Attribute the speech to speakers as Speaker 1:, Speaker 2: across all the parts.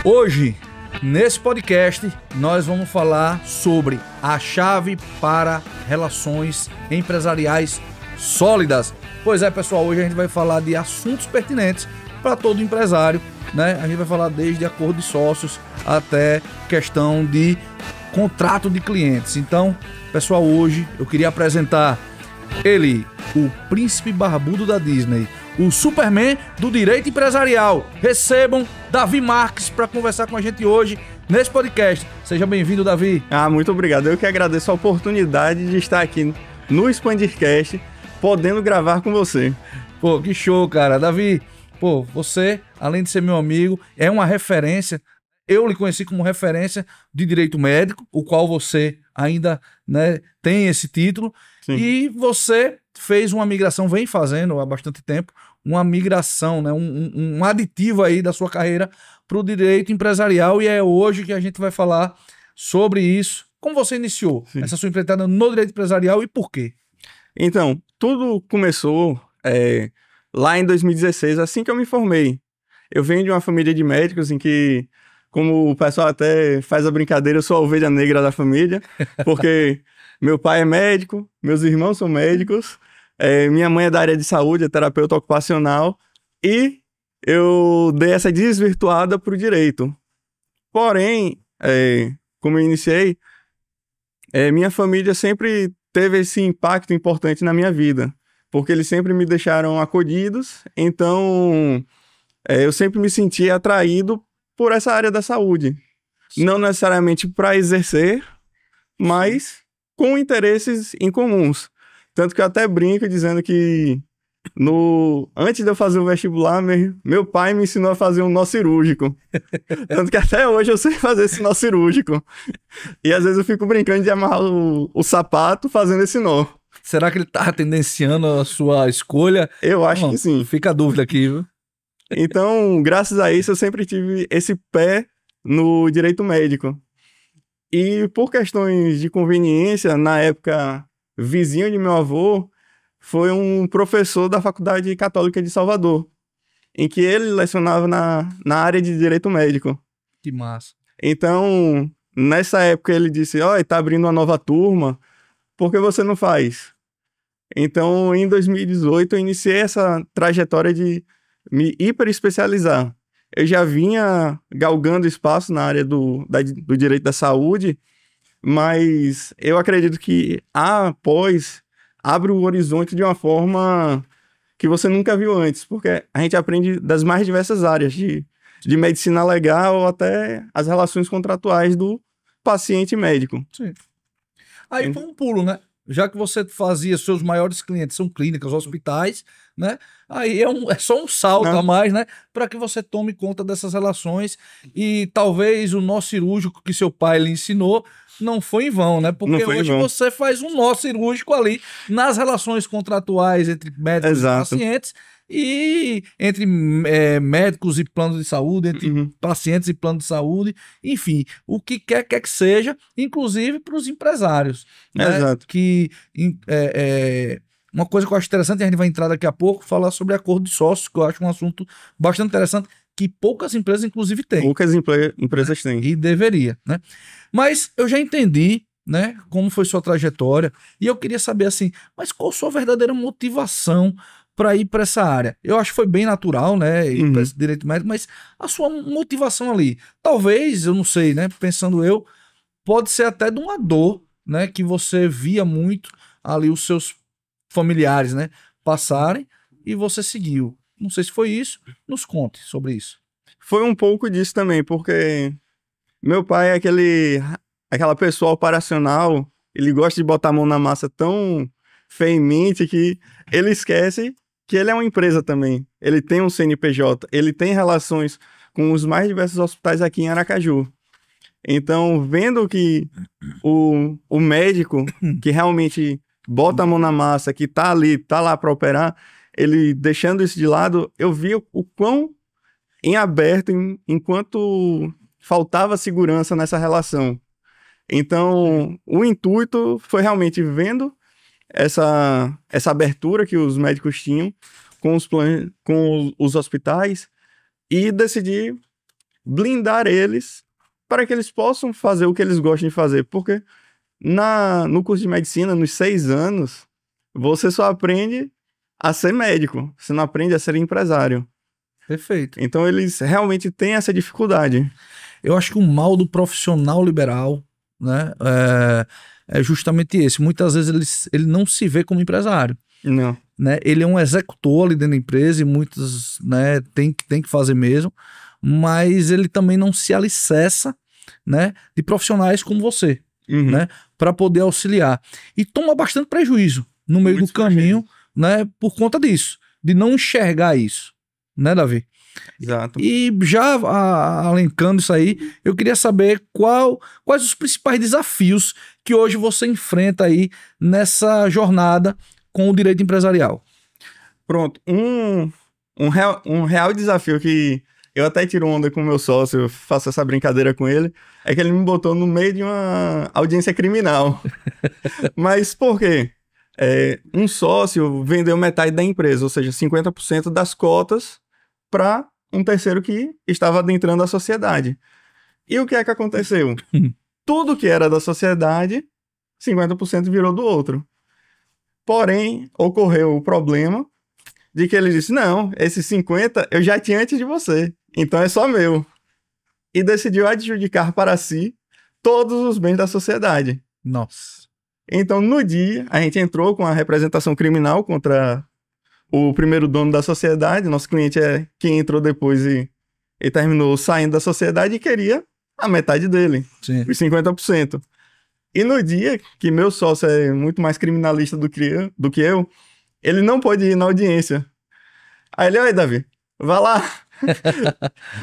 Speaker 1: Hoje, nesse podcast, nós vamos falar sobre a chave para relações empresariais sólidas. Pois é, pessoal, hoje a gente vai falar de assuntos pertinentes para todo empresário, né? A gente vai falar desde acordo de sócios até questão de contrato de clientes. Então, pessoal, hoje eu queria apresentar ele, o príncipe barbudo da Disney, o Superman do direito empresarial. Recebam Davi Marques para conversar com a gente hoje nesse podcast. Seja bem-vindo, Davi.
Speaker 2: Muito obrigado. Eu que agradeço a oportunidade de estar aqui no Expandircast, podendo gravar com você.
Speaker 1: Pô, que show, cara. Davi, pô, você, além de ser meu amigo, é uma referência. Eu lhe conheci como referência de direito médico, o qual você ainda, né, tem esse título. Sim. E você fez uma migração, vem fazendo há bastante tempo, uma migração, né, um aditivo aí da sua carreira para o direito empresarial, e é hoje que a gente vai falar sobre isso. Como você iniciou essa sua empreitada no direito empresarial e por quê?
Speaker 2: Então, tudo começou lá em 2016, assim que eu me formei. Eu venho de uma família de médicos em que, como o pessoal até faz a brincadeira, eu sou a ovelha negra da família, porque meu pai é médico, meus irmãos são médicos, minha mãe é da área de saúde, é terapeuta ocupacional, e eu dei essa desvirtuada para o direito. Porém, como eu iniciei, minha família sempre teve esse impacto importante na minha vida, porque eles sempre me deixaram acolhidos, então eu sempre me senti atraído por essa área da saúde. Não necessariamente para exercer, mas com interesses em comuns. Tanto que eu até brinco dizendo que antes de eu fazer o vestibular, meu pai me ensinou a fazer um nó cirúrgico. Tanto que até hoje eu sei fazer esse nó cirúrgico. E às vezes eu fico brincando de amarrar o sapato fazendo esse nó.
Speaker 1: Será que ele tá tendenciando a sua escolha?
Speaker 2: Eu acho que sim.
Speaker 1: Fica a dúvida aqui, viu?
Speaker 2: Então, graças a isso, eu sempre tive esse pé no direito médico. E por questões de conveniência, na época, vizinho de meu avô foi um professor da Faculdade Católica de Salvador, em que ele lecionava na área de direito médico.
Speaker 1: Que massa.
Speaker 2: Então, nessa época ele disse, tá abrindo uma nova turma, por que você não faz? Então, em 2018, eu iniciei essa trajetória de me hiperespecializar. Eu já vinha galgando espaço na área do direito da saúde, mas eu acredito que após abre o horizonte de uma forma que você nunca viu antes, porque a gente aprende das mais diversas áreas, de medicina legal até as relações contratuais do paciente médico.
Speaker 1: Sim. Aí foi um pulo, né? Já que você fazia, seus maiores clientes são clínicas, hospitais, né? Aí é só um salto a mais, né? Para que você tome conta dessas relações, e talvez o nó cirúrgico que seu pai lhe ensinou não foi em vão, né? Porque hoje você faz um nó cirúrgico ali nas relações contratuais entre médicos e pacientes, e entre médicos e planos de saúde, entre pacientes e planos de saúde, enfim, o que quer que seja, inclusive para os empresários. Né?
Speaker 2: Exato.
Speaker 1: Que uma coisa que eu acho interessante, a gente vai entrar daqui a pouco, falar sobre acordo de sócios, que eu acho um assunto bastante interessante, que poucas empresas, inclusive, têm.
Speaker 2: Poucas empresas têm.
Speaker 1: E deveria, né? Mas eu já entendi, né, como foi sua trajetória, e eu queria saber, assim, mas qual a sua verdadeira motivação para ir para essa área? Eu acho que foi bem natural, né, ir para esse direito médico, mas a sua motivação ali, talvez, eu não sei, né, pensando eu, pode ser até de uma dor, né, que você via muito ali os seus familiares, né, passarem, e você seguiu. Não sei se foi isso, nos conte sobre isso.
Speaker 2: Foi um pouco disso também, porque meu pai é aquela pessoa operacional, ele gosta de botar a mão na massa tão veemente que ele esquece que ele é uma empresa também. Ele tem um CNPJ, ele tem relações com os mais diversos hospitais aqui em Aracaju. Então, vendo que o médico que realmente bota a mão na massa, que tá ali, tá lá para operar, ele deixando isso de lado, eu vi o quão em aberto, enquanto faltava segurança nessa relação. Então, o intuito foi realmente vendo essa abertura que os médicos tinham com os hospitais, e decidi blindar eles para que eles possam fazer o que eles gostam de fazer. Porque no curso de medicina, nos 6 anos, você só aprende a ser médico, você não aprende a ser empresário.
Speaker 1: Perfeito.
Speaker 2: Então eles realmente têm essa dificuldade.
Speaker 1: Eu acho que o mal do profissional liberal, né, é justamente esse. Muitas vezes ele não se vê como empresário.
Speaker 2: Não.
Speaker 1: Né? Ele é um executor ali dentro da empresa e muitos, né, tem que fazer mesmo, mas ele também não se alicerça, né, de profissionais como você, né, para poder auxiliar. E toma bastante prejuízo no meio do caminho, né, por conta disso, de não enxergar isso, né, Davi?
Speaker 2: Exato.
Speaker 1: E já alencando isso aí, eu queria saber quais os principais desafios que hoje você enfrenta aí nessa jornada com o direito empresarial.
Speaker 2: Pronto. Um real desafio que eu até tiro onda com o meu sócio, eu faço essa brincadeira com ele, é que ele me botou no meio de uma audiência criminal. Mas por quê? Um sócio vendeu metade da empresa, ou seja, 50% das cotas para um terceiro que estava adentrando a sociedade. E o que é que aconteceu? Tudo que era da sociedade, 50% virou do outro. Porém, ocorreu o problema de que ele disse, não, esses 50 eu já tinha antes de você, então é só meu. E decidiu adjudicar para si todos os bens da sociedade.
Speaker 1: Nossa.
Speaker 2: Então, no dia, a gente entrou com a representação criminal contra o primeiro dono da sociedade. Nosso cliente é quem entrou depois e terminou saindo da sociedade e queria a metade dele,
Speaker 1: Sim.
Speaker 2: os 50%. E no dia, que meu sócio é muito mais criminalista do que eu, ele não pôde ir na audiência. Aí ele, oi, Davi, vai lá,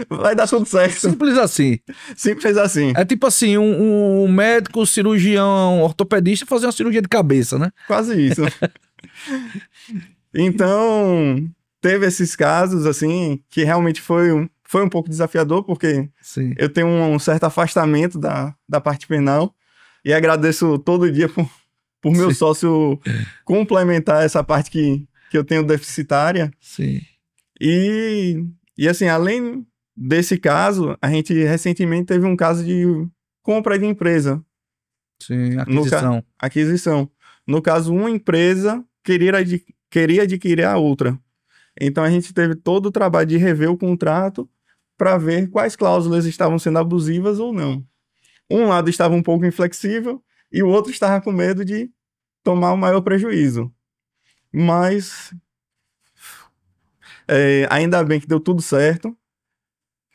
Speaker 2: vai dar tudo certo.
Speaker 1: Simples assim.
Speaker 2: Simples assim.
Speaker 1: É tipo assim, um médico, cirurgião, ortopedista fazer uma cirurgia de cabeça, né?
Speaker 2: Quase isso. Então, teve esses casos, assim, que realmente foi um pouco desafiador, porque
Speaker 1: Sim.
Speaker 2: eu tenho um certo afastamento da parte penal e agradeço todo dia por meu
Speaker 1: Sim.
Speaker 2: sócio complementar essa parte que eu tenho deficitária.
Speaker 1: Sim.
Speaker 2: E assim, além desse caso, a gente recentemente teve um caso de compra de empresa.
Speaker 1: Sim, aquisição.
Speaker 2: Aquisição. No caso, uma empresa queria adquirir a outra. Então, a gente teve todo o trabalho de rever o contrato para ver quais cláusulas estavam sendo abusivas ou não. Um lado estava um pouco inflexível e o outro estava com medo de tomar o maior prejuízo. Mas ainda bem que deu tudo certo.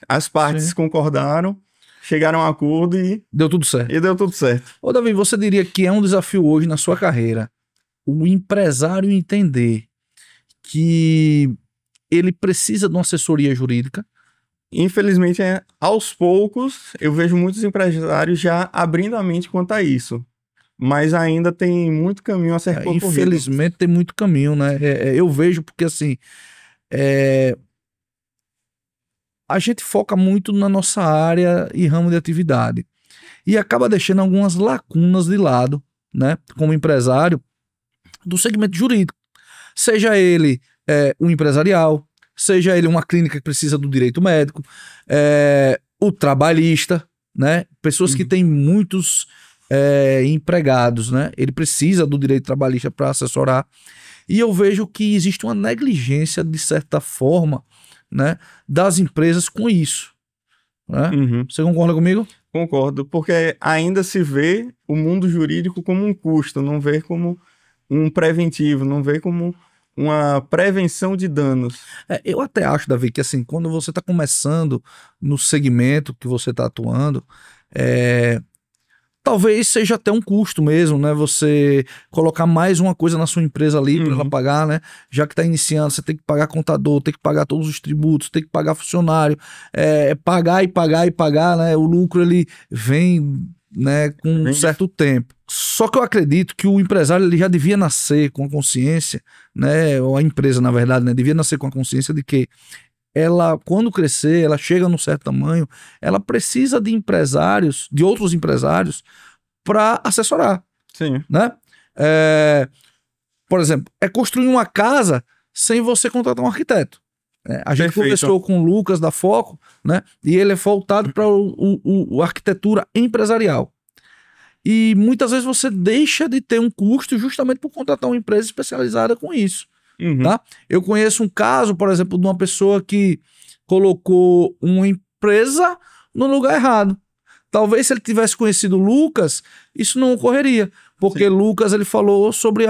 Speaker 2: As partes concordaram, chegaram a um acordo e
Speaker 1: deu tudo certo.
Speaker 2: E deu tudo certo.
Speaker 1: Ô, Davi, você diria que é um desafio hoje na sua carreira o empresário entender que ele precisa de uma assessoria jurídica?
Speaker 2: Infelizmente, aos poucos, eu vejo muitos empresários já abrindo a mente quanto a isso. Mas ainda tem muito caminho a ser percorrido.
Speaker 1: Infelizmente tem muito caminho, né? Eu vejo porque assim, a gente foca muito na nossa área e ramo de atividade e acaba deixando algumas lacunas de lado, né? Como empresário do segmento jurídico, seja ele um empresarial, seja ele uma clínica que precisa do direito médico, o trabalhista, né? Pessoas que têm muitos empregados, né? Ele precisa do direito trabalhista para assessorar. E eu vejo que existe uma negligência, de certa forma, né, das empresas com isso. Né? Você concorda comigo?
Speaker 2: Concordo, porque ainda se vê o mundo jurídico como um custo, não vê como um preventivo, não vê como uma prevenção de danos.
Speaker 1: Eu até acho, Davi, que assim, quando você está começando no segmento que você está atuando, talvez seja até um custo mesmo, né? Você colocar mais uma coisa na sua empresa ali para ela pagar, né? Já que está iniciando, você tem que pagar contador, tem que pagar todos os tributos, tem que pagar funcionário, pagar e pagar e pagar, né? O lucro ele vem, né, com um certo tempo. Só que eu acredito que o empresário ele já devia nascer com a consciência, né? Ou a empresa, na verdade, né? Devia nascer com a consciência de que ela, quando crescer, ela chega num certo tamanho, ela precisa de empresários, de outros empresários, para assessorar.
Speaker 2: Sim.
Speaker 1: Né? Por exemplo, construir uma casa sem você contratar um arquiteto. A gente
Speaker 2: Perfeito.
Speaker 1: conversou com o Lucas da Foco, né? E ele é voltado para o arquitetura empresarial. E muitas vezes você deixa de ter um custo justamente por contratar uma empresa especializada com isso,
Speaker 2: Uhum.
Speaker 1: tá? Eu conheço um caso, por exemplo, de uma pessoa que colocou uma empresa no lugar errado. Talvez se ele tivesse conhecido o Lucas, isso não ocorreria. Porque
Speaker 2: Sim.
Speaker 1: Lucas, ele falou sobre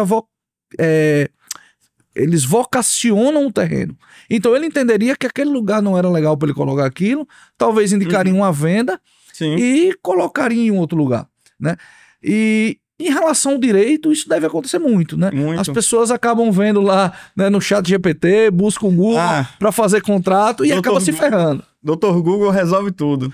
Speaker 1: eles vocacionam o terreno. Então ele entenderia que aquele lugar não era legal para ele colocar aquilo, talvez indicaria uma venda
Speaker 2: Sim.
Speaker 1: e colocaria em outro lugar, né? E em relação ao direito, isso deve acontecer muito, né?
Speaker 2: Muito.
Speaker 1: As pessoas acabam vendo lá, né, no chat GPT, buscam o Google para fazer contrato e acaba se ferrando.
Speaker 2: Doutor Google resolve tudo.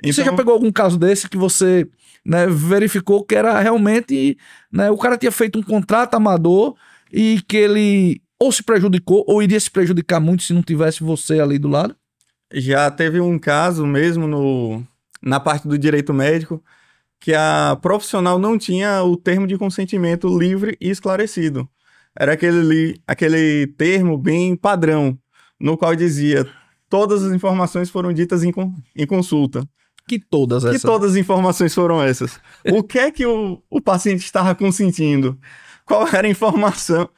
Speaker 1: Você já pegou algum caso desse que você, né, verificou que era realmente, né, o cara tinha feito um contrato amador e que ele ou se prejudicou ou iria se prejudicar muito se não tivesse você ali do lado?
Speaker 2: Já teve um caso mesmo na parte do direito médico que a profissional não tinha o termo de consentimento livre e esclarecido. Era aquele termo bem padrão, no qual dizia todas as informações foram ditas em consulta.
Speaker 1: Que todas
Speaker 2: as informações foram essas? O que é que o paciente estava consentindo? Qual era a informação?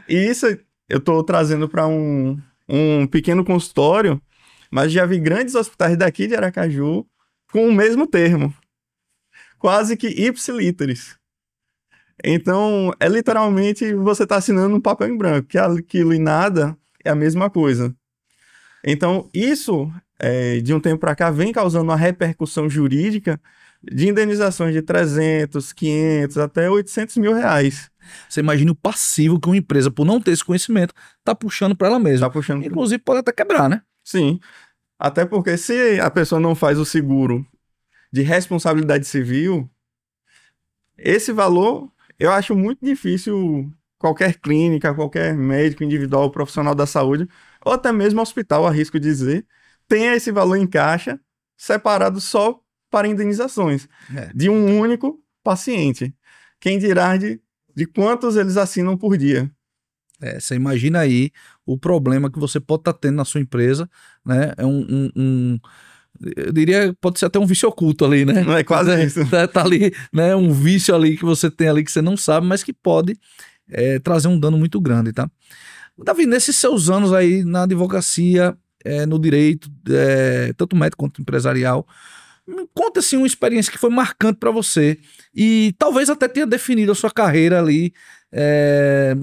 Speaker 2: E isso eu estou trazendo para um pequeno consultório, mas já vi grandes hospitais daqui de Aracaju com o mesmo termo. Quase que ipsiliteris. Então, é literalmente você está assinando um papel em branco, que aquilo e nada é a mesma coisa. Então, isso, de um tempo para cá, vem causando uma repercussão jurídica de indenizações de 300, 500, até 800 mil reais.
Speaker 1: Você imagina o passivo que uma empresa, por não ter esse conhecimento, está puxando para ela mesma. Inclusive, pode até quebrar, né?
Speaker 2: Sim. Até porque se a pessoa não faz o seguro de responsabilidade civil, esse valor eu acho muito difícil qualquer clínica, qualquer médico individual, profissional da saúde, ou até mesmo hospital, arrisco dizer, tenha esse valor em caixa separado só para indenizações de um único paciente. Quem dirá de quantos eles assinam por dia.
Speaker 1: Você imagina aí o problema que você pode estar tendo na sua empresa, né? Eu diria, pode ser até um vício oculto ali, né?
Speaker 2: Não é quase isso.
Speaker 1: Tá ali, né? Um vício ali que você tem ali que você não sabe, mas que pode trazer um dano muito grande, tá? Davi, nesses seus anos aí na advocacia, no direito, tanto médico quanto empresarial, me conta assim uma experiência que foi marcante para você e talvez até tenha definido a sua carreira ali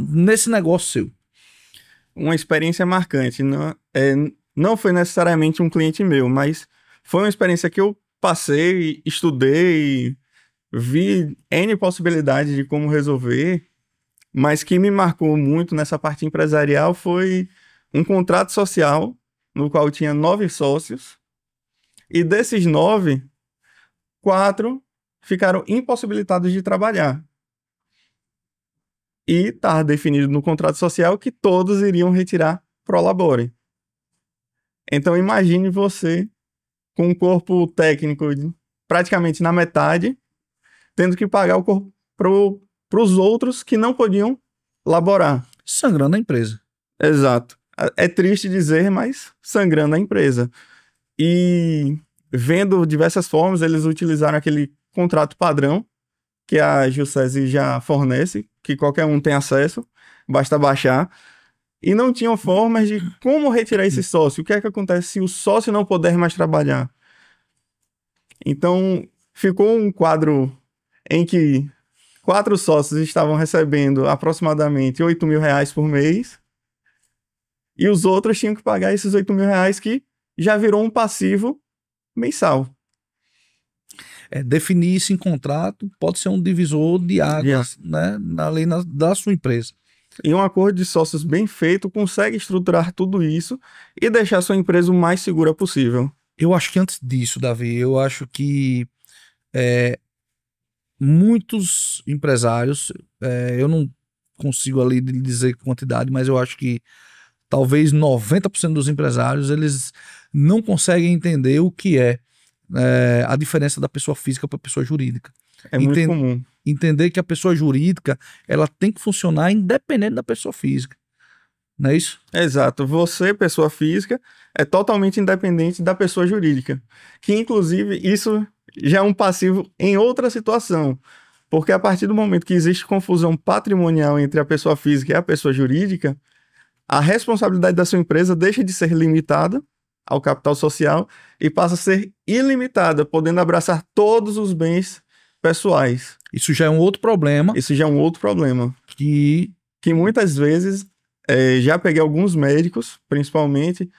Speaker 1: nesse negócio seu.
Speaker 2: Uma experiência marcante. Não foi necessariamente um cliente meu, mas foi uma experiência que eu passei, estudei, vi N possibilidades de como resolver, mas que me marcou muito nessa parte empresarial foi um contrato social no qual tinha 9 sócios e desses 9, 4 ficaram impossibilitados de trabalhar. E estava definido no contrato social que todos iriam retirar pro labore. Então imagine você com um corpo técnico praticamente na metade, tendo que pagar o corpo para os outros que não podiam laborar.
Speaker 1: Sangrando a empresa.
Speaker 2: Exato. É triste dizer, mas sangrando a empresa. E vendo diversas formas, eles utilizaram aquele contrato padrão que a Jussese já fornece, que qualquer um tem acesso, basta baixar. E não tinham formas de como retirar esse sócio. O que é que acontece se o sócio não puder mais trabalhar? Então, ficou um quadro em que 4 sócios estavam recebendo aproximadamente 8 mil reais por mês e os outros tinham que pagar esses 8 mil reais que já virou um passivo mensal.
Speaker 1: Definir isso em contrato pode ser um divisor de águas, né, ali da sua empresa.
Speaker 2: E um acordo de sócios bem feito consegue estruturar tudo isso e deixar sua empresa o mais segura possível.
Speaker 1: Eu acho que antes disso, Davi, eu acho que muitos empresários, eu não consigo ali dizer quantidade, mas eu acho que talvez 90% dos empresários, eles não conseguem entender o que é a diferença da pessoa física para a pessoa jurídica.
Speaker 2: É muito comum.
Speaker 1: Entender que a pessoa jurídica ela tem que funcionar independente da pessoa física. não é isso?
Speaker 2: Exato. Você, pessoa física, é totalmente independente da pessoa jurídica. Que, inclusive, isso já é um passivo em outra situação. Porque a partir do momento que existe confusão patrimonial entre a pessoa física e a pessoa jurídica, a responsabilidade da sua empresa deixa de ser limitada ao capital social e passa a ser ilimitada, podendo abraçar todos os bens pessoais.
Speaker 1: Isso já é um outro problema.
Speaker 2: Isso já é um outro problema. Que muitas vezes, já peguei alguns médicos, principalmente,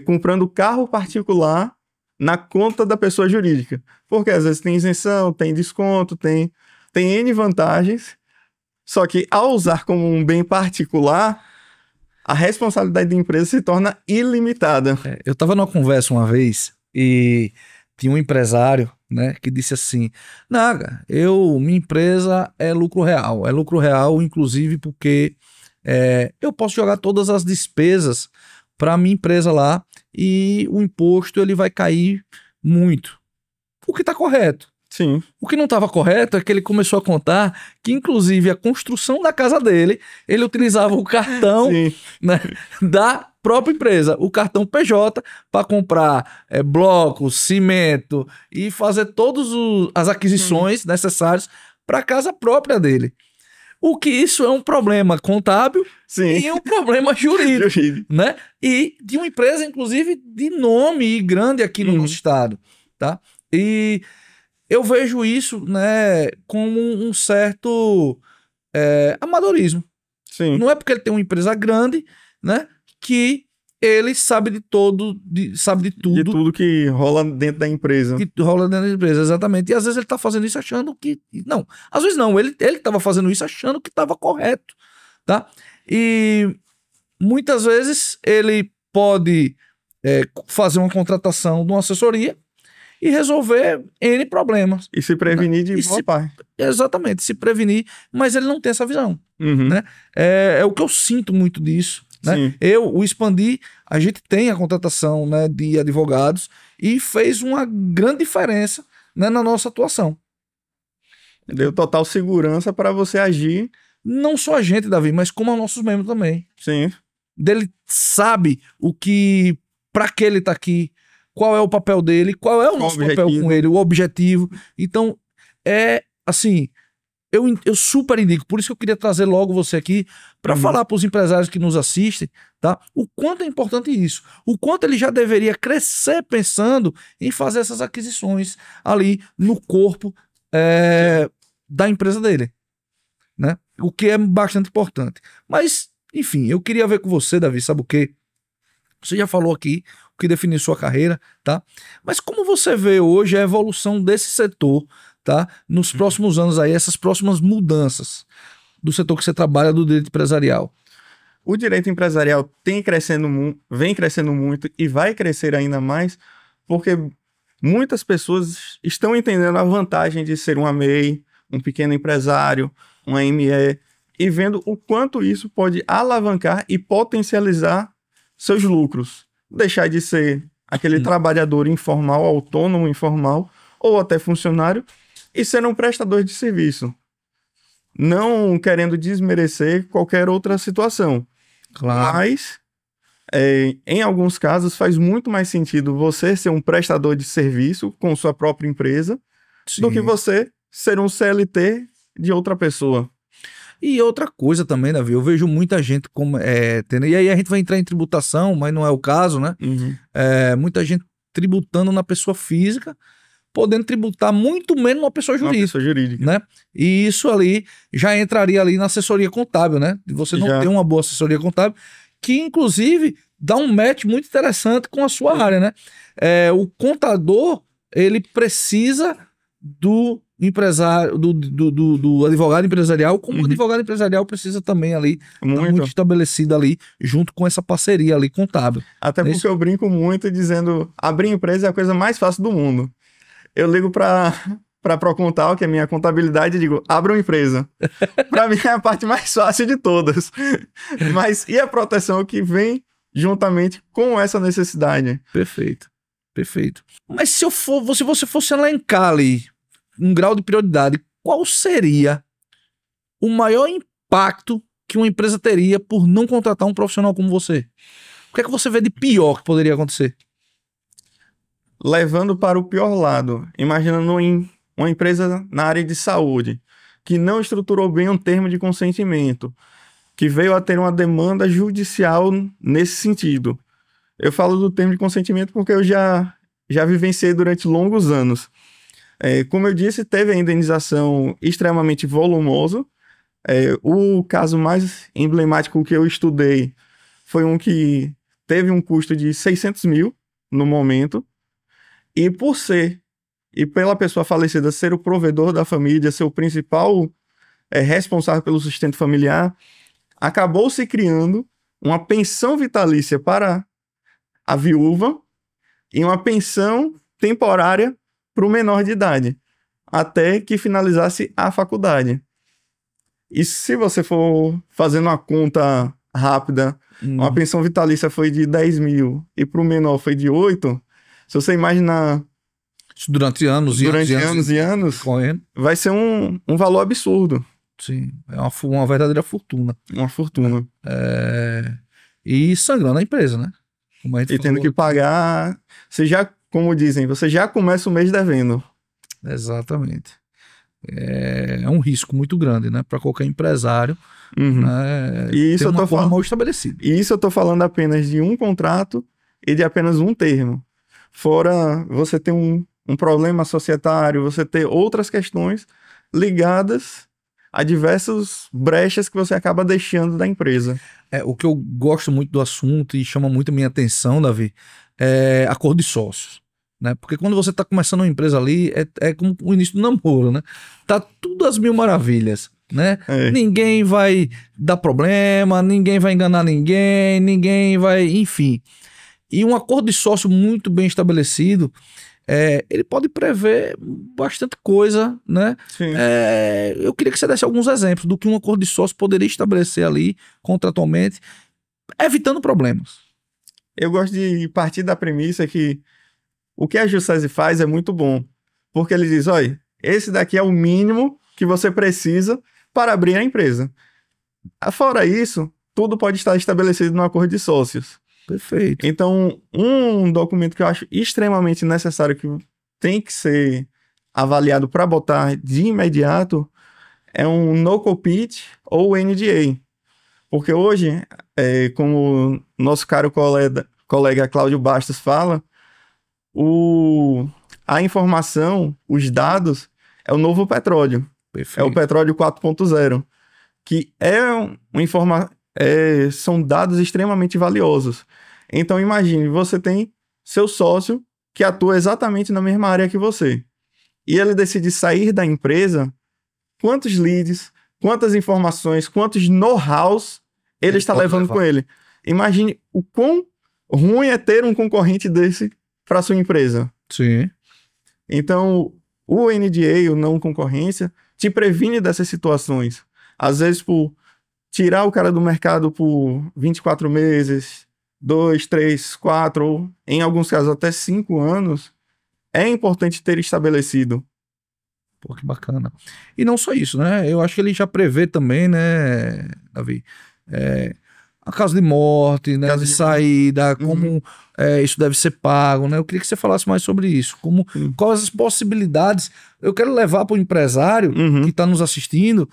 Speaker 2: comprando carro particular na conta da pessoa jurídica. Porque às vezes tem isenção, tem desconto, tem N vantagens, só que ao usar como um bem particular, a responsabilidade da empresa se torna ilimitada.
Speaker 1: Eu estava numa conversa uma vez e tinha um empresário, né, que disse assim: Naga, minha empresa é lucro real, inclusive porque eu posso jogar todas as despesas para a minha empresa lá e o imposto ele vai cair muito. O que está correto.
Speaker 2: Sim.
Speaker 1: O que não estava correto é que ele começou a contar que, inclusive, a construção da casa dele, ele utilizava o cartão, né, da própria empresa, o cartão PJ, para comprar blocos, cimento e fazer todas as aquisições necessárias para a casa própria dele. O que isso é um problema contábil e um problema jurídico, né? E de uma empresa, inclusive, de nome e grande aqui no nosso estado, tá? E eu vejo isso, né, como um certo amadorismo.
Speaker 2: Sim.
Speaker 1: Não é porque ele tem uma empresa grande, né, que ele sabe de tudo. De tudo
Speaker 2: que rola dentro da empresa.
Speaker 1: Que rola dentro da empresa, exatamente. E às vezes ele tá fazendo isso achando que... Não, às vezes não. Ele tava fazendo isso achando que estava correto, tá? E muitas vezes ele pode fazer uma contratação de uma assessoria e resolver N problemas.
Speaker 2: E se prevenir, né, de boa parte.
Speaker 1: Exatamente, se prevenir, mas ele não tem essa visão. Né? É o que eu sinto muito disso. Né? O Expandi, a gente tem a contratação, né, de advogados e fez uma grande diferença, né, na nossa atuação.
Speaker 2: Deu total segurança para você agir.
Speaker 1: Não só a gente, Davi, mas como os nossos membros também.
Speaker 2: Sim.
Speaker 1: Dele sabe para que ele tá aqui, qual é o papel dele, qual é o nosso papel com ele, o objetivo. Então, assim, eu super indico, por isso que eu queria trazer logo você aqui para falar para os empresários que nos assistem, tá? O quanto é importante isso, o quanto ele já deveria crescer pensando em fazer essas aquisições ali no corpo da empresa dele, né? O que é bastante importante. Mas, enfim, eu queria ver com você, Davi, sabe o quê? Você já falou aqui o que define sua carreira, tá? Mas como você vê hoje a evolução desse setor, tá? Nos próximos anos aí, essas próximas mudanças do setor que você trabalha, do direito empresarial?
Speaker 2: O direito empresarial vem crescendo muito e vai crescer ainda mais porque muitas pessoas estão entendendo a vantagem de ser um MEI, um pequeno empresário, um ME, e vendo o quanto isso pode alavancar e potencializar seus lucros. Deixar de ser aquele trabalhador informal, autônomo, informal, ou até funcionário, e ser um prestador de serviço. Não querendo desmerecer qualquer outra situação.
Speaker 1: Claro.
Speaker 2: Mas, em alguns casos, faz muito mais sentido você ser um prestador de serviço com sua própria empresa do que você ser um CLT de outra pessoa.
Speaker 1: E outra coisa também, Davi, eu vejo muita gente e aí a gente vai entrar em tributação, mas não é o caso, né? Muita gente tributando na pessoa física, podendo tributar muito menos na pessoa jurídica. Né? E isso ali já entraria ali na assessoria contábil, né? De você não ter uma boa assessoria contábil, que inclusive dá um match muito interessante com a sua área, né? O contador, ele precisa do empresário, do advogado empresarial, como o advogado empresarial precisa também ali, muito estabelecido ali, junto com essa parceria ali contábil.
Speaker 2: Até porque eu brinco muito dizendo, abrir empresa é a coisa mais fácil do mundo. Eu ligo para Procontal, que é minha contabilidade, e digo, abra uma empresa. Para mim é a parte mais fácil de todas. Mas e a proteção que vem juntamente com essa necessidade?
Speaker 1: Perfeito. Mas se você fosse elencar ali um grau de prioridade, qual seria o maior impacto que uma empresa teria por não contratar um profissional como você? O que é que você vê de pior que poderia acontecer?
Speaker 2: Levando para o pior lado, imaginando em uma empresa na área de saúde, que não estruturou bem um termo de consentimento, que veio a ter uma demanda judicial nesse sentido. Eu falo do termo de consentimento porque eu já vivenciei durante longos anos. Como eu disse, teve a indenização extremamente volumosa. O caso mais emblemático que eu estudei foi um que teve um custo de 600 mil no momento. E pela pessoa falecida ser o provedor da família, ser o principal responsável pelo sustento familiar, acabou se criando uma pensão vitalícia para a viúva e uma pensão temporária para o menor de idade, até que finalizasse a faculdade. E se você for fazendo uma conta rápida, uma pensão vitalícia foi de 10 mil e para o menor foi de 8, se você imaginar
Speaker 1: isso durante anos
Speaker 2: e anos,
Speaker 1: correndo,
Speaker 2: vai ser um valor absurdo.
Speaker 1: Sim, é uma verdadeira fortuna.
Speaker 2: Uma fortuna.
Speaker 1: E sangrando a empresa, né? Como a gente
Speaker 2: e tendo que pagar, como dizem, você já começa o mês devendo.
Speaker 1: Exatamente. É um risco muito grande, né? Para qualquer empresário. Né?
Speaker 2: E isso
Speaker 1: ter uma forma mal
Speaker 2: estabelecida. E isso eu tô falando apenas de um contrato e de apenas um termo. Fora você ter um problema societário, você ter outras questões ligadas a diversas brechas que você acaba deixando da empresa.
Speaker 1: O que eu gosto muito do assunto e chama muito a minha atenção, Davi, é acordo de sócios. Né? Porque quando você está começando uma empresa ali, é como o início do namoro, né? Tá tudo às mil maravilhas, né? Ninguém vai dar problema, ninguém vai enganar ninguém vai... Enfim. E um acordo de sócio muito bem estabelecido, ele pode prever bastante coisa, né? Eu queria que você desse alguns exemplos do que um acordo de sócio poderia estabelecer ali, contratualmente, evitando problemas.
Speaker 2: Eu gosto de partir da premissa que o que a Jussese faz é muito bom, porque ele diz, olha, esse daqui é o mínimo que você precisa para abrir a empresa. Fora isso, tudo pode estar estabelecido no acordo de sócios.
Speaker 1: Perfeito.
Speaker 2: Então, um documento que eu acho extremamente necessário, que tem que ser avaliado para botar de imediato, é um no-compete ou NDA. Porque hoje, como nosso caro colega Cláudio Bastos fala, a informação, os dados, é o novo petróleo.
Speaker 1: Perfeito.
Speaker 2: É o petróleo 4.0, que são dados extremamente valiosos. Então, imagine, você tem seu sócio que atua exatamente na mesma área que você. E ele decide sair da empresa, quantos leads, quantas informações, quantos know-hows ele está levando com ele. Imagine o quão ruim é ter um concorrente desse para sua empresa.
Speaker 1: Sim.
Speaker 2: Então, o NDA, o não concorrência, te previne dessas situações. Às vezes, por tirar o cara do mercado por 24 meses, 2, 3, 4, ou em alguns casos até 5 anos, é importante ter estabelecido.
Speaker 1: Pô, que bacana. E não só isso, né? Eu acho que ele já prevê também, né, Davi? A causa de morte, né, de saída, como isso deve ser pago, né? Eu queria que você falasse mais sobre isso. Quais as possibilidades. Eu quero levar para o empresário que está nos assistindo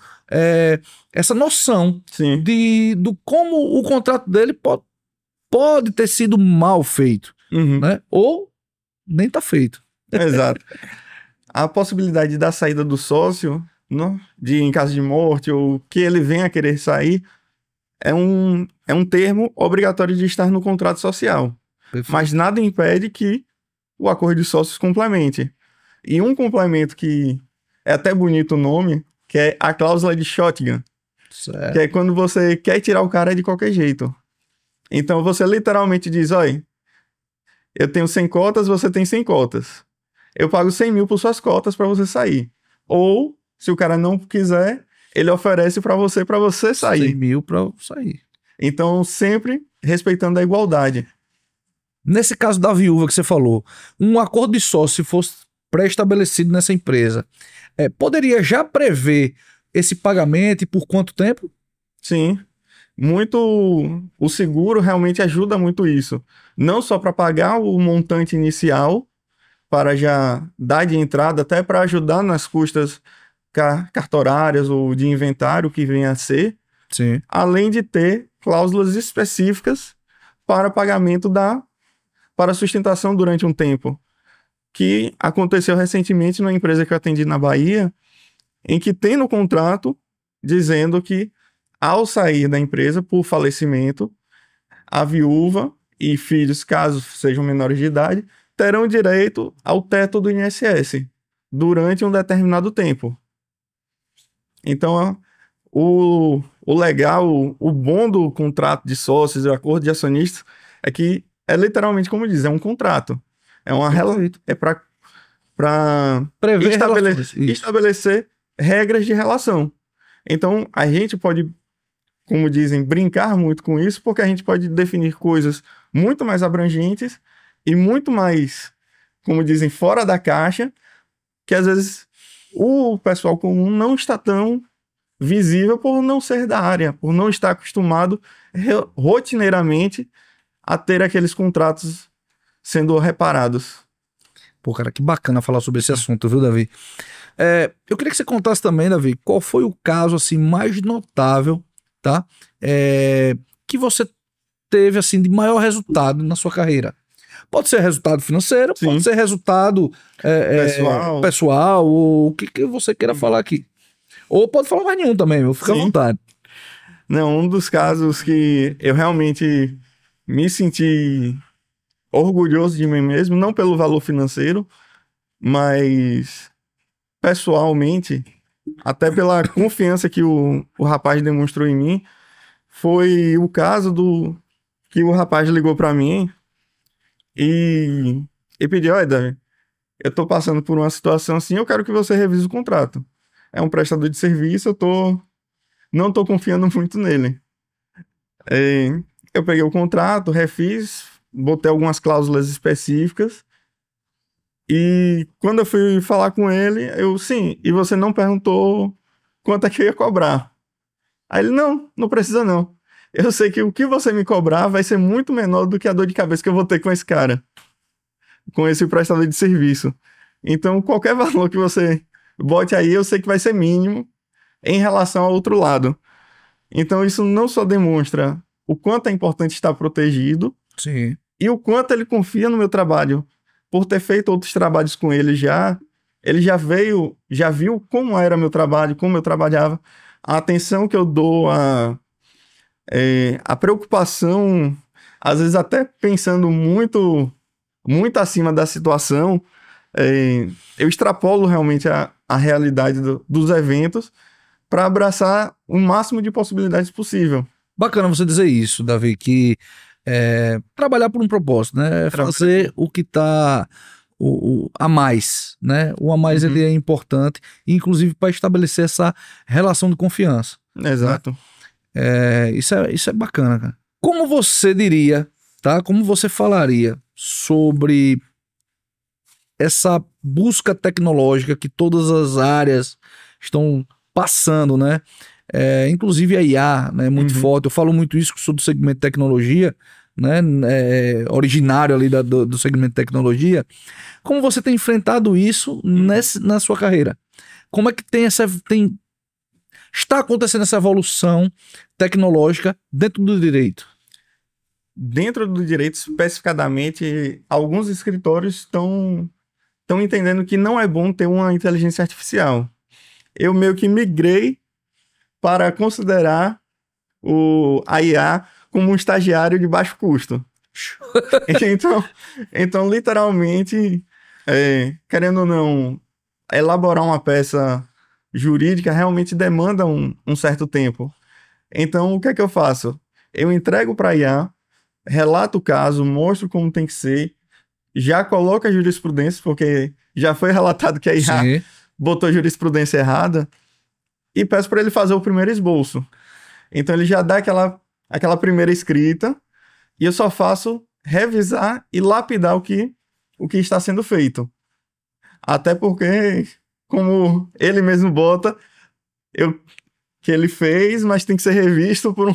Speaker 1: essa noção do como o contrato dele pode ter sido mal feito, né? Ou nem está feito.
Speaker 2: Exato. A possibilidade da saída do sócio, em caso de morte, ou que ele venha a querer sair, é um termo obrigatório de estar no contrato social.
Speaker 1: Perfeito.
Speaker 2: Mas nada impede que o acordo de sócios complemente. E um complemento que é até bonito o nome, que é a cláusula de shotgun.
Speaker 1: Certo.
Speaker 2: Que é quando você quer tirar o cara de qualquer jeito. Então você literalmente diz, olha, eu tenho 100 cotas, você tem 100 cotas. Eu pago 100 mil por suas cotas para você sair. Ou, se o cara não quiser, ele oferece para você sair.
Speaker 1: 100 mil para sair.
Speaker 2: Então, sempre respeitando a igualdade.
Speaker 1: Nesse caso da viúva que você falou, um acordo de sócio, se fosse pré-estabelecido nessa empresa, poderia já prever esse pagamento e por quanto tempo?
Speaker 2: Sim. Muito. O seguro realmente ajuda muito isso. Não só para pagar o montante inicial, para já dar de entrada, até para ajudar nas custas cartorárias ou de inventário que venha a ser,
Speaker 1: Sim.
Speaker 2: além de ter cláusulas específicas para pagamento para sustentação durante um tempo, que aconteceu recentemente numa empresa que eu atendi na Bahia, em que tem no contrato dizendo que, ao sair da empresa por falecimento, a viúva e filhos, caso sejam menores de idade, terão direito ao teto do INSS durante um determinado tempo. Então, o legal, o bom do contrato de sócios e o acordo de acionistas é que é literalmente como diz, é um contrato. É uma
Speaker 1: Perfeito.
Speaker 2: é para
Speaker 1: Prever relações. Isso.
Speaker 2: estabelecer regras de relação. Então, a gente pode, como dizem, brincar muito com isso, porque a gente pode definir coisas muito mais abrangentes e muito mais, como dizem, fora da caixa, que às vezes o pessoal comum não está tão visível por não ser da área, por não estar acostumado rotineiramente a ter aqueles contratos sendo reparados.
Speaker 1: Pô, cara, que bacana falar sobre esse assunto, viu, Davi? Eu queria que você contasse também, Davi, qual foi o caso assim mais notável, tá? Que você teve assim de maior resultado na sua carreira. Pode ser resultado financeiro,
Speaker 2: Sim.
Speaker 1: pode ser resultado pessoal, ou o que você queira falar aqui. Ou pode falar mais nenhum também, fica à vontade.
Speaker 2: Não, um dos casos que eu realmente me senti orgulhoso de mim mesmo, não pelo valor financeiro, mas pessoalmente, até pela confiança que o rapaz demonstrou em mim, foi o caso que o rapaz ligou para mim e pediu: olha, Davi, eu tô passando por uma situação assim, eu quero que você revise o contrato. É um prestador de serviço, não tô confiando muito nele. Eu peguei o contrato, refiz, botei algumas cláusulas específicas e quando eu fui falar com ele, sim, e você não perguntou quanto é que eu ia cobrar. Aí ele, não precisa não. Eu sei que o que você me cobrar vai ser muito menor do que a dor de cabeça que eu vou ter com esse cara, com esse prestador de serviço. Então, qualquer valor que você bote aí, eu sei que vai ser mínimo em relação ao outro lado. Então, isso não só demonstra o quanto é importante estar protegido,
Speaker 1: sim,
Speaker 2: e o quanto ele confia no meu trabalho. Por ter feito outros trabalhos com ele ele já viu como era meu trabalho, como eu trabalhava, a atenção que eu dou, a preocupação, às vezes até pensando muito, muito acima da situação. Eu extrapolo realmente a realidade dos eventos para abraçar o máximo de possibilidades possível.
Speaker 1: Bacana você dizer isso, Davi, que trabalhar por um propósito, né? Fazer o que tá a mais, né? O a mais ele é importante, inclusive para estabelecer essa relação de confiança.
Speaker 2: Exato.
Speaker 1: Né? Isso é bacana, cara. Como você diria, tá? Como você falaria sobre essa busca tecnológica que todas as áreas estão passando, né? Inclusive a IA, né? Muito forte. Eu falo muito isso, que sou do segmento de tecnologia, né? Originário ali do segmento de tecnologia. Como você tem enfrentado isso na sua carreira? Como é que está acontecendo essa evolução tecnológica dentro do direito?
Speaker 2: Dentro do direito, especificadamente, alguns escritórios estão entendendo que não é bom ter uma inteligência artificial. Eu meio que migrei para considerar a IA como um estagiário de baixo custo. Então, literalmente, querendo ou não, elaborar uma peça jurídica realmente demanda um certo tempo. Então, o que é que eu faço? Eu entrego para a IA, relato o caso, mostro como tem que ser, já coloco a jurisprudência, porque já foi relatado que a IA botou a jurisprudência errada, e peço para ele fazer o primeiro esboço. Então ele já dá aquela primeira escrita, e eu só faço revisar e lapidar o que está sendo feito. Até porque, como ele mesmo bota, eu que ele fez, mas tem que ser revisto por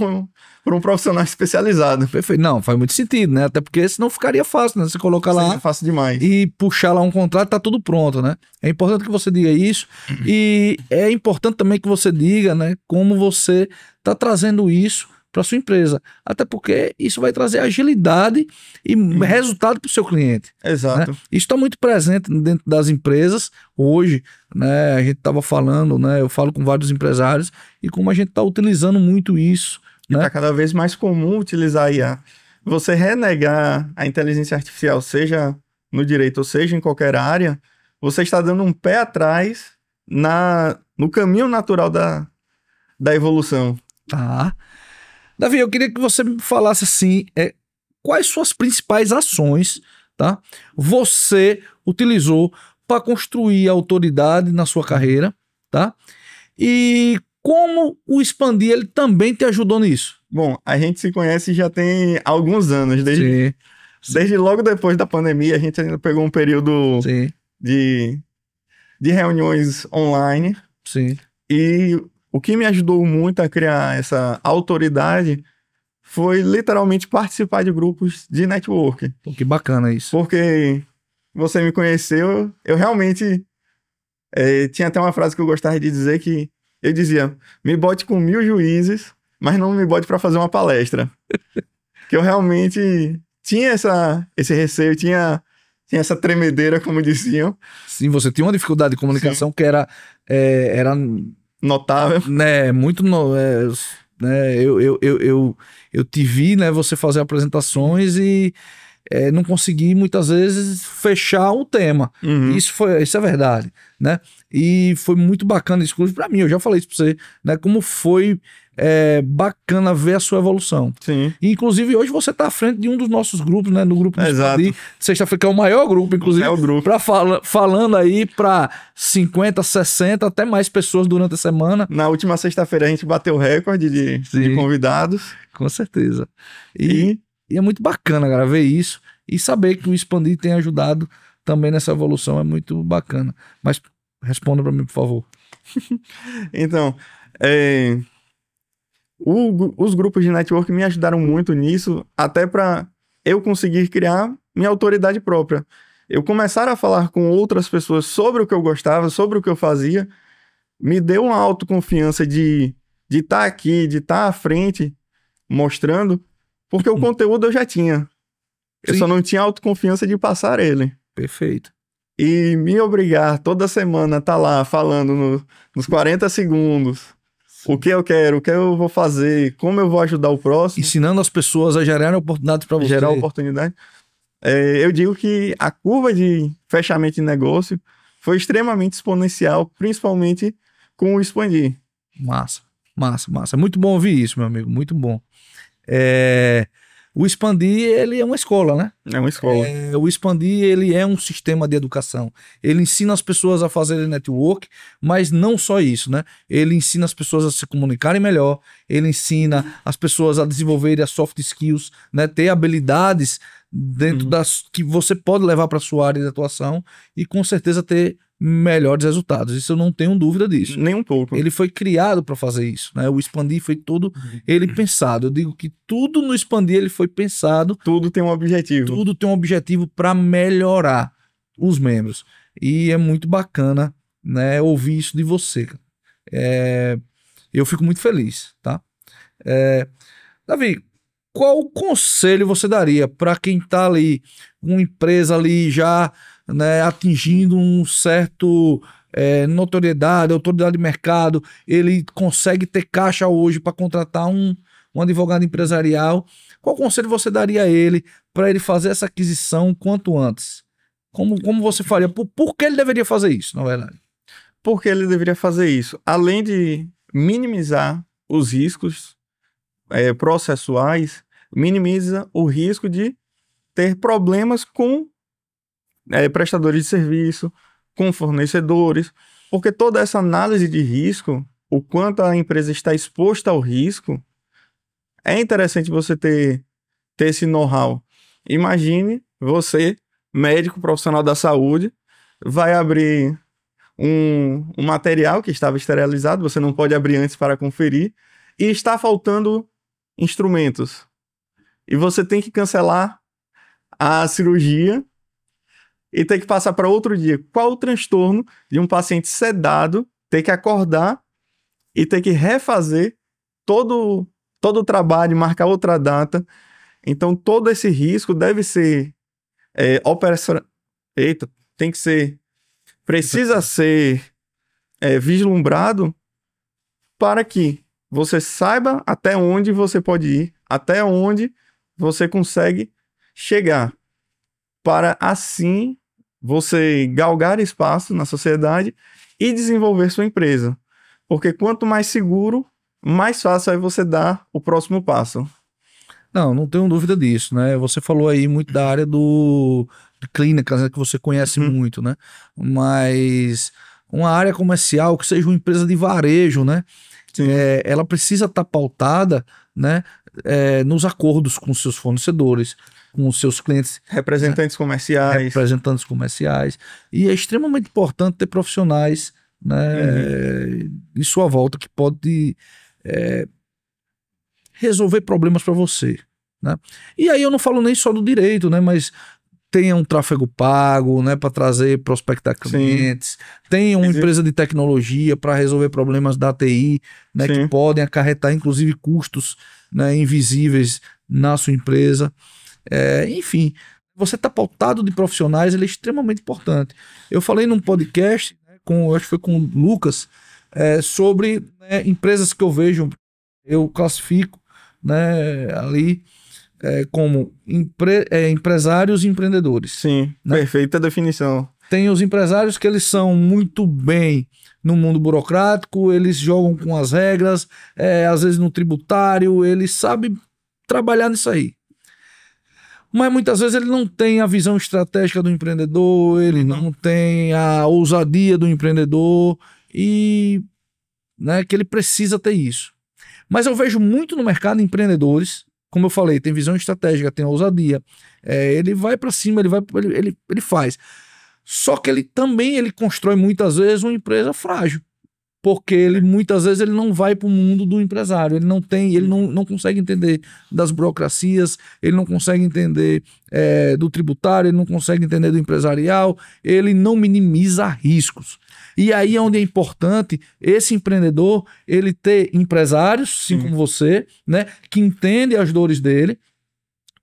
Speaker 2: um profissional especializado.
Speaker 1: Perfeito. Não, faz muito sentido, né? Até porque senão ficaria fácil, né? Você colocar lá...
Speaker 2: É fácil demais.
Speaker 1: E puxar lá um contrato, tá tudo pronto, né? É importante que você diga isso. E é importante também que você diga, né? Como você tá trazendo isso para sua empresa. Até porque isso vai trazer agilidade e resultado para o seu cliente.
Speaker 2: Exato.
Speaker 1: Né? Isso está muito presente dentro das empresas hoje, né? A gente estava falando, né? Eu falo com vários empresários e como a gente está utilizando muito isso.
Speaker 2: E
Speaker 1: Né?
Speaker 2: tá cada vez mais comum utilizar a IA. Você renegar a inteligência artificial, seja no direito ou seja em qualquer área, você está dando um pé atrás no caminho natural da evolução.
Speaker 1: Tá. Davi, eu queria que você me falasse assim, quais suas principais ações, tá? Você utilizou para construir autoridade na sua carreira, tá? E como o Expandir ele também te ajudou nisso?
Speaker 2: Bom, a gente se conhece já tem alguns anos, desde logo depois da pandemia, a gente ainda pegou um período de reuniões online.
Speaker 1: Sim.
Speaker 2: E o que me ajudou muito a criar essa autoridade foi literalmente participar de grupos de network.
Speaker 1: Pô, que bacana isso.
Speaker 2: Porque você me conheceu, eu realmente... tinha até uma frase que eu gostava de dizer que eu dizia, me bote com 1000 juízes, mas não me bote para fazer uma palestra. Que eu realmente tinha esse receio, tinha essa tremedeira, como diziam.
Speaker 1: Sim, você tinha uma dificuldade de comunicação. Sim. Que era
Speaker 2: notável.
Speaker 1: Né, muito... né, eu te vi, né, você fazer apresentações e não consegui muitas vezes fechar o tema.
Speaker 2: Uhum.
Speaker 1: Isso é verdade, né? E foi muito bacana isso, inclusive para mim, eu já falei isso para você, né? Como foi bacana ver a sua evolução.
Speaker 2: Sim.
Speaker 1: E, inclusive, hoje você está à frente de um dos nossos grupos, né? No grupo do
Speaker 2: Exato.
Speaker 1: Sexta-feira, que é o maior grupo, inclusive.
Speaker 2: É o grupo.
Speaker 1: Falando aí para 50, 60, até mais pessoas durante a semana.
Speaker 2: Na última sexta-feira a gente bateu o recorde de convidados.
Speaker 1: Com certeza. E é muito bacana, cara, ver isso e saber que o Expandir tem ajudado também nessa evolução. É muito bacana. Mas responda para mim, por favor.
Speaker 2: Então, os grupos de network me ajudaram muito nisso, até para eu conseguir criar minha autoridade própria. Eu começar a falar com outras pessoas sobre o que eu gostava, sobre o que eu fazia, me deu uma autoconfiança de estar aqui, de estar à frente, mostrando, porque o conteúdo eu já tinha. Eu só não tinha autoconfiança de passar ele.
Speaker 1: Perfeito.
Speaker 2: E me obrigar toda semana a estar lá falando nos 40 segundos o que eu quero, o que eu vou fazer, como eu vou ajudar o próximo.
Speaker 1: Ensinando as pessoas a gerarem oportunidades para você.
Speaker 2: Gerar oportunidade. Eu digo que a curva de fechamento de negócio foi extremamente exponencial, principalmente com o Expandir.
Speaker 1: Massa, massa, massa. Muito bom ouvir isso, meu amigo, muito bom. O Expandir, ele é uma escola, né?
Speaker 2: É uma escola.
Speaker 1: O Expandir, ele é um sistema de educação. Ele ensina as pessoas a fazerem network, mas não só isso, né? Ele ensina as pessoas a se comunicarem melhor, ele ensina as pessoas a desenvolverem as soft skills, né? Ter habilidades dentro das que você pode levar para sua área de atuação e com certeza ter melhores resultados. Isso eu não tenho dúvida disso.
Speaker 2: Nem um pouco.
Speaker 1: Ele foi criado para fazer isso, né? O Expandir foi todo ele pensado. Eu digo que tudo no Expandir ele foi pensado.
Speaker 2: Tudo tem um objetivo.
Speaker 1: Tudo tem um objetivo para melhorar os membros. E é muito bacana, né, ouvir isso de você. Eu fico muito feliz, tá? Davi, qual conselho você daria para quem está ali, uma empresa ali já, né, atingindo um certo notoriedade, autoridade de mercado, ele consegue ter caixa hoje para contratar um advogado empresarial? Qual conselho você daria a ele para ele fazer essa aquisição quanto antes? Como você faria? Por que ele deveria fazer isso, na verdade?
Speaker 2: Por que ele deveria fazer isso? Além de minimizar os riscos processuais, minimiza o risco de ter problemas com prestadores de serviço, com fornecedores, porque toda essa análise de risco, o quanto a empresa está exposta ao risco, é interessante você ter esse know-how. Imagine você, médico profissional da saúde, vai abrir um material que estava esterilizado, você não pode abrir antes para conferir, e está faltando instrumentos. E você tem que cancelar a cirurgia e ter que passar para outro dia. Qual o transtorno de um paciente sedado ter que acordar e ter que refazer todo o trabalho, marcar outra data? Então, todo esse risco deve ser tem que ser, precisa ser vislumbrado para que você saiba até onde você pode ir, até onde você consegue chegar, para assim você galgar espaço na sociedade e desenvolver sua empresa. Porque quanto mais seguro, mais fácil é você dar o próximo passo.
Speaker 1: Não tenho dúvida disso, né? Você falou aí muito da área de clínicas, né, que você conhece muito, né? Mas uma área comercial que seja uma empresa de varejo, né? Ela precisa estar pautada, né, nos acordos com seus fornecedores, com os seus clientes.
Speaker 2: Representantes comerciais.
Speaker 1: E é extremamente importante ter profissionais, né, em sua volta que pode resolver problemas para você, né? E aí eu não falo nem só do direito, né, mas tenha um tráfego pago, né, para trazer, prospectar clientes, tenha uma empresa de tecnologia para resolver problemas da TI, né, que podem acarretar inclusive custos, né, invisíveis na sua empresa. Enfim, você está pautado de profissionais, ele é extremamente importante. Eu falei num podcast, né, acho que foi com o Lucas, sobre, né, empresas que eu classifico, né, ali como empresários e empreendedores.
Speaker 2: Sim, né? Perfeita definição.
Speaker 1: Tem os empresários que eles são muito bem no mundo burocrático, eles jogam com as regras, às vezes no tributário, eles sabem trabalhar nisso aí. Mas muitas vezes ele não tem a visão estratégica do empreendedor, ele não tem a ousadia do empreendedor e, né, que ele precisa ter isso. Mas eu vejo muito no mercado empreendedores, como eu falei, tem visão estratégica, tem ousadia, ele vai para cima, ele faz. Só que ele constrói muitas vezes uma empresa frágil, porque muitas vezes ele não vai para o mundo do empresário, ele não consegue entender das burocracias, ele não consegue entender do tributário, ele não consegue entender do empresarial, ele não minimiza riscos. E aí é onde é importante esse empreendedor, ele ter empresários, assim como você, né, que entendem as dores dele,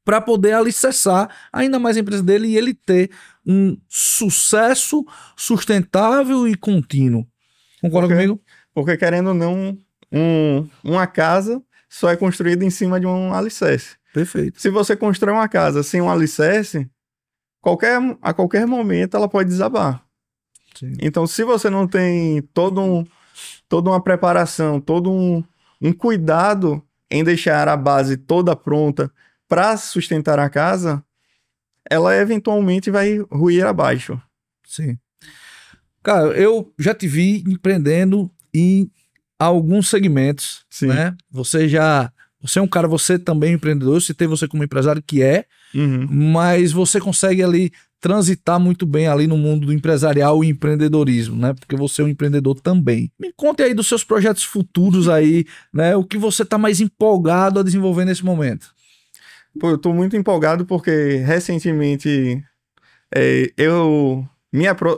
Speaker 1: para poder alicerçar ainda mais a empresa dele e ele ter um sucesso sustentável e contínuo. Concorda comigo?
Speaker 2: Porque, querendo ou não, uma casa só é construída em cima de um alicerce.
Speaker 1: Perfeito. Se
Speaker 2: você constrói uma casa sem um alicerce, a qualquer momento ela pode desabar. Sim. Então, se você não tem toda uma preparação, todo um cuidado em deixar a base toda pronta para sustentar a casa, ela eventualmente vai ruir abaixo.
Speaker 1: Sim. Cara, eu já te vi empreendendo em alguns segmentos, né? Você é um cara, você também é empreendedor, eu citei você como empresário mas você consegue ali transitar muito bem ali no mundo do empresarial e empreendedorismo, né? Porque você é um empreendedor também. Me conte aí dos seus projetos futuros aí, né? O que você tá mais empolgado a desenvolver nesse momento?
Speaker 2: Pô, eu tô muito empolgado porque recentemente eu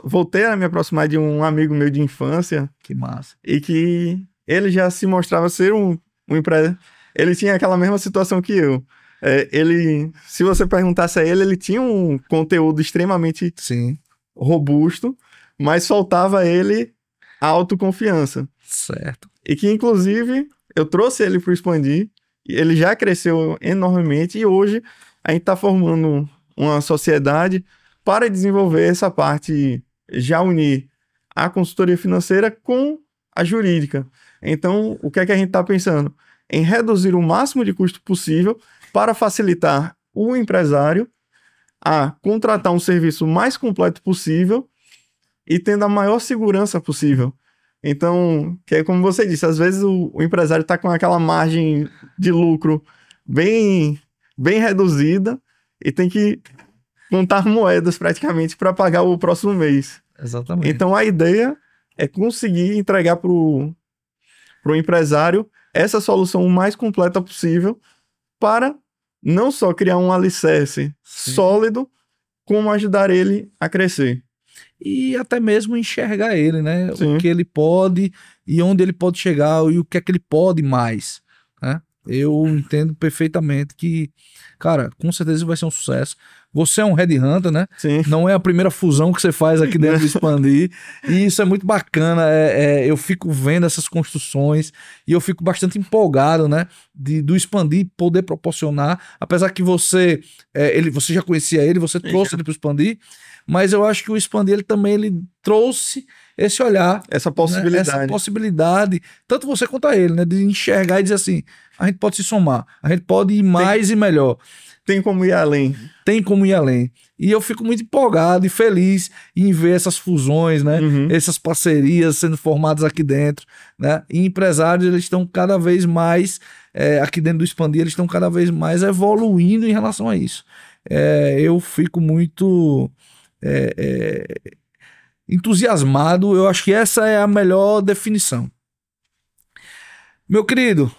Speaker 2: voltei a me aproximar de um amigo meu de infância.
Speaker 1: Que massa.
Speaker 2: E que ele já se mostrava ser um empresário. Ele tinha aquela mesma situação que eu. Se você perguntasse a ele tinha um conteúdo extremamente robusto, mas faltava ele a autoconfiança.
Speaker 1: Certo.
Speaker 2: E que, inclusive, eu trouxe ele para o Expandir, ele já cresceu enormemente e hoje a gente está formando uma sociedade para desenvolver essa parte, já unir a consultoria financeira com a jurídica. Então, o que é que a gente está pensando? Em reduzir o máximo de custo possível para facilitar o empresário a contratar um serviço mais completo possível e tendo a maior segurança possível. Então, que é como você disse, às vezes o empresário está com aquela margem de lucro bem reduzida e tem que contar moedas praticamente para pagar o próximo mês.
Speaker 1: Exatamente.
Speaker 2: Então, a ideia é conseguir entregar pro empresário essa solução o mais completa possível para não só criar um alicerce sólido, como ajudar ele a crescer.
Speaker 1: E até mesmo enxergar ele, né?
Speaker 2: Sim.
Speaker 1: O que ele pode e onde ele pode chegar e o que é que ele pode mais, né? Eu entendo perfeitamente que, cara, com certeza vai ser um sucesso. Você é um headhunter, né?
Speaker 2: Sim.
Speaker 1: Não é a primeira fusão que você faz aqui dentro do Expandir. E isso é muito bacana. Eu fico vendo essas construções e eu fico bastante empolgado, né? Do Expandir poder proporcionar. Apesar que você já conhecia ele, você trouxe ele para o Expandir. Mas eu acho que o Expandir ele trouxe esse olhar.
Speaker 2: Essa possibilidade.
Speaker 1: Né? Essa possibilidade. Tanto você quanto a ele, né? De enxergar e dizer assim, a gente pode se somar. A gente pode ir mais e melhor.
Speaker 2: Tem como ir além.
Speaker 1: Tem como ir além. E eu fico muito empolgado e feliz em ver essas fusões, né? Essas parcerias sendo formadas aqui dentro, né? E empresários, eles estão cada vez mais, aqui dentro do Expandir, eles estão cada vez mais evoluindo em relação a isso. Eu fico muito entusiasmado. Eu acho que essa é a melhor definição. Meu querido,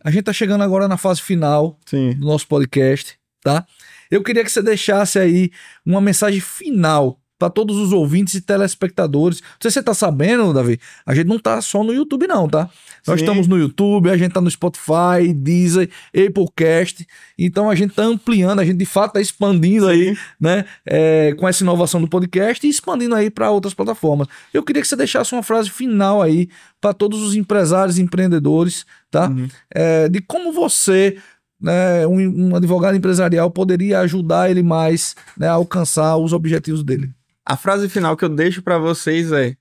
Speaker 1: a gente tá chegando agora na fase final do nosso podcast, tá? Eu queria que você deixasse aí uma mensagem final para todos os ouvintes e telespectadores. Não sei se você tá sabendo, Davi, a gente não tá só no YouTube não, tá? Nós estamos no YouTube, a gente tá no Spotify, Deezer, Applecast, então a gente tá ampliando, a gente de fato tá expandindo aí, né? Com essa inovação do podcast e expandindo aí para outras plataformas. Eu queria que você deixasse uma frase final aí para todos os empresários e empreendedores, tá? De como você, né, um advogado empresarial poderia ajudar ele mais, né, a alcançar os objetivos dele.
Speaker 2: A frase final que eu deixo para vocês é: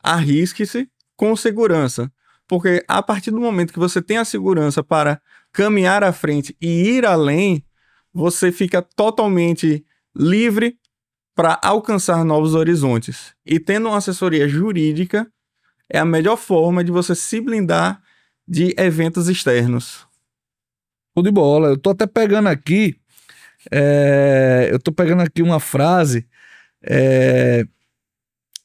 Speaker 2: arrisque-se com segurança. Porque a partir do momento que você tem a segurança para caminhar à frente e ir além, você fica totalmente livre para alcançar novos horizontes. E tendo uma assessoria jurídica é a melhor forma de você se blindar de eventos externos.
Speaker 1: Show de bola. Eu tô até pegando aqui, uma frase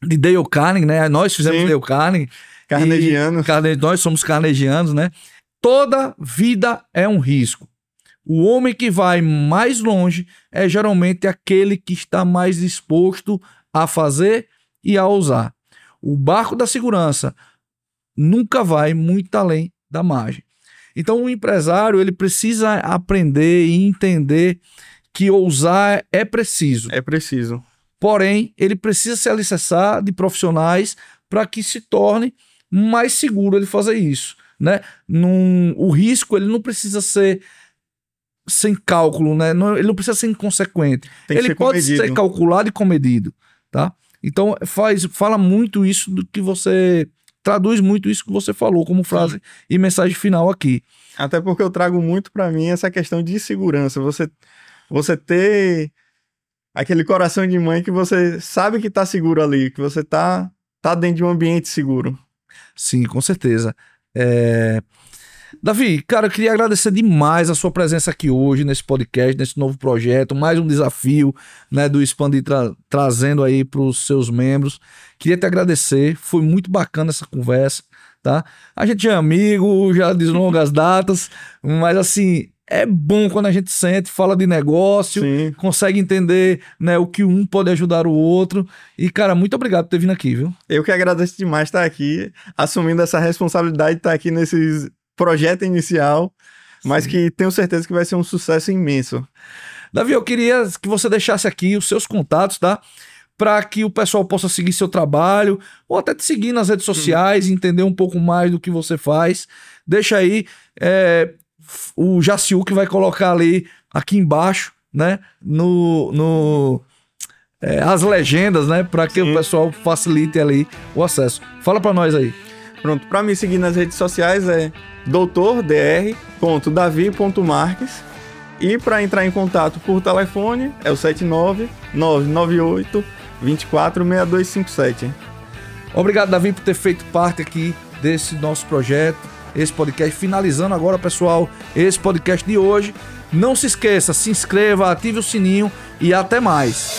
Speaker 1: de Dale Carnegie, né? Nós fizemos Dale Carnegie.
Speaker 2: Carnegianos.
Speaker 1: Nós somos carnegianos, né? Toda vida é um risco. O homem que vai mais longe é geralmente aquele que está mais disposto a fazer e a ousar. O barco da segurança nunca vai muito além da margem. Então o empresário, ele precisa aprender e entender que ousar é preciso.
Speaker 2: É preciso.
Speaker 1: Porém, ele precisa se alicerçar de profissionais para que se torne mais seguro ele fazer isso, né? O risco, ele não precisa ser sem cálculo, né? Ele não precisa ser inconsequente. Ele pode ser calculado e comedido, tá? Então, fala muito isso do que você... Traduz muito isso que você falou como frase e mensagem final aqui.
Speaker 2: Até porque eu trago muito para mim essa questão de segurança. Você ter aquele coração de mãe que você sabe que tá seguro ali, que você tá dentro de um ambiente seguro.
Speaker 1: Sim, com certeza. Davi, cara, eu queria agradecer demais a sua presença aqui hoje nesse podcast, nesse novo projeto, mais um desafio, né, do Expandir trazendo aí para os seus membros. Queria te agradecer, foi muito bacana essa conversa, tá? A gente é amigo, já de longas datas, mas assim, é bom quando a gente sente, fala de negócio, consegue entender, né, o que um pode ajudar o outro. E, cara, muito obrigado por ter vindo aqui, viu?
Speaker 2: Eu que agradeço demais estar aqui, assumindo essa responsabilidade de estar aqui nesse projeto inicial, mas que tenho certeza que vai ser um sucesso imenso.
Speaker 1: Davi, eu queria que você deixasse aqui os seus contatos, tá? Para que o pessoal possa seguir seu trabalho, ou até te seguir nas redes sociais, entender um pouco mais do que você faz. Deixa aí o Jaciu que vai colocar ali, aqui embaixo, né? As legendas, né? Para que o pessoal facilite ali o acesso. Fala para nós aí.
Speaker 2: Pronto, para me seguir nas redes sociais é dr.davi.marques e para entrar em contato por telefone é o 79998-246257.
Speaker 1: Obrigado, Davi, por ter feito parte aqui desse nosso projeto, esse podcast. Finalizando agora, pessoal, esse podcast de hoje. Não se esqueça, se inscreva, ative o sininho e até mais.